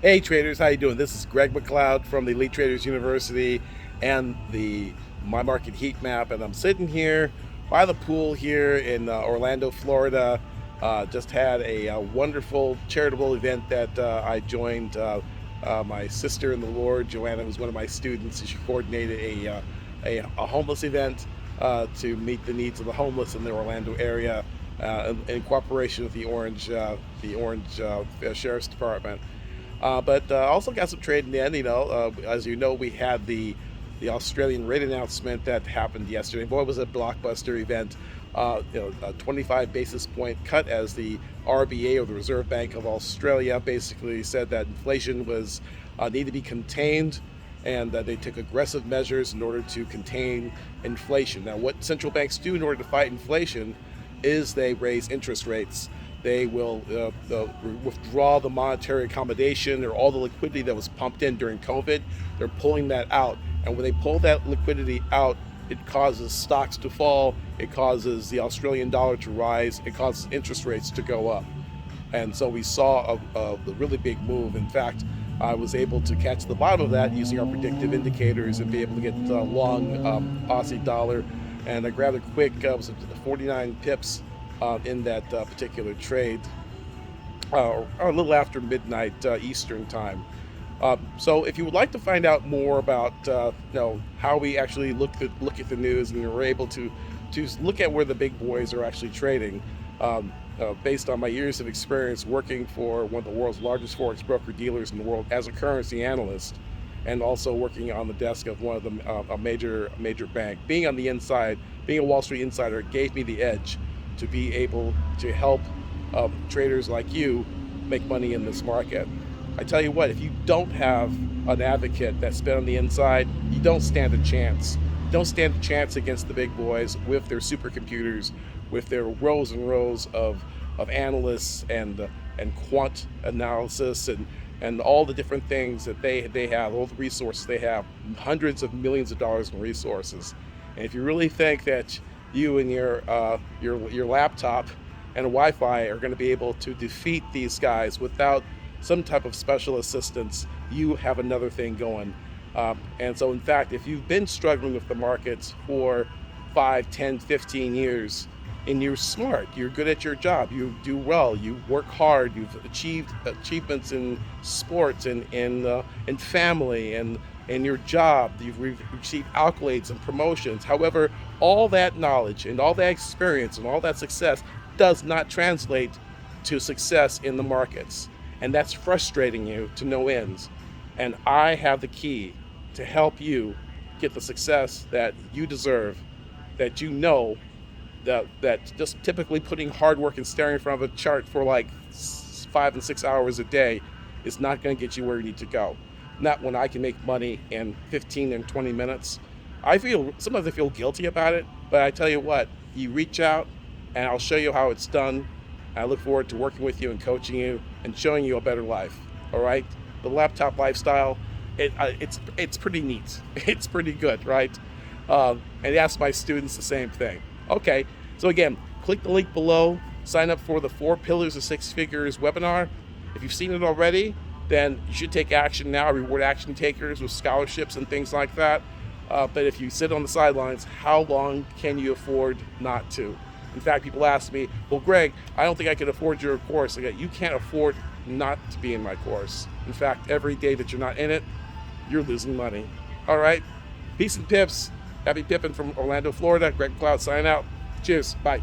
Hey traders, how you doing? This is Greg McLeod from the Elite Traders University and the My Market Heat Map, and I'm sitting here by the pool here in Orlando, Florida. Just had a wonderful charitable event that I joined. My sister in the Lord, Joanna, who's one of my students, she coordinated a homeless event to meet the needs of the homeless in the Orlando area in cooperation with the Orange Sheriff's Department. But also got some trading in. As you know, we had the Australian rate announcement that happened yesterday. Boy, it was a blockbuster event. A 25 basis point cut as the RBA, or the Reserve Bank of Australia, basically said that inflation was need to be contained, and that they took aggressive measures in order to contain inflation. Now, what central banks do in order to fight inflation is they raise interest rates. They will withdraw the monetary accommodation or all the liquidity that was pumped in during COVID. They're pulling that out. And when they pull that liquidity out, it causes stocks to fall, it causes the Australian dollar to rise, it causes interest rates to go up. And so we saw a really big move. In fact, I was able to catch the bottom of that using our predictive indicators and be able to get long Aussie dollar. And I grabbed a quick, was 49 pips in that particular trade, or a little after midnight Eastern time. So if you would like to find out more about how we actually look at the news, and we're able to look at where the big boys are actually trading, based on my years of experience working for one of the world's largest forex broker dealers in the world as a currency analyst, and also working on the desk of one of a major bank, being on the inside, being a Wall Street insider, gave me the edge to be able to help traders like you make money in this market. I tell you what, if you don't have an advocate that's been on the inside, you don't stand a chance. You don't stand a chance against the big boys with their supercomputers, with their rows and rows of analysts and quant analysis and all the different things that they have, all the resources they have, hundreds of millions of dollars in resources. And if you really think that you and your laptop and a Wi-Fi are going to be able to defeat these guys without some type of special assistance, you have another thing going. And so in fact, if you've been struggling with the markets for 5, 10, 15 years, and you're smart, you're good at your job, you do well, you work hard, you've achieved achievements in sports and in family and in your job, you've received accolades and promotions. However, all that knowledge and all that experience and all that success does not translate to success in the markets. And that's frustrating you to no ends. And I have the key to help you get the success that you deserve, that you know that just typically putting hard work and staring in front of a chart for like 5 and 6 hours a day is not going to get you where you need to go. Not when I can make money in 15 and 20 minutes. Sometimes I feel guilty about it, but I tell you what, you reach out and I'll show you how it's done. I look forward to working with you and coaching you and showing you a better life. All right, the laptop lifestyle, it's pretty neat. It's pretty good, right? And ask my students the same thing. Okay, so again, click the link below. Sign up for the 4 Pillars of 6 Figures webinar. If you've seen it already, then you should take action now. I reward action takers with scholarships and things like that. But if you sit on the sidelines, how long can you afford not to? In fact, people ask me, well, Greg, I don't think I can afford your course. You can't afford not to be in my course. In fact, every day that you're not in it, you're losing money. All right? Peace and pips. Happy pipping from Orlando, Florida. Greg McLeod signing out. Cheers. Bye.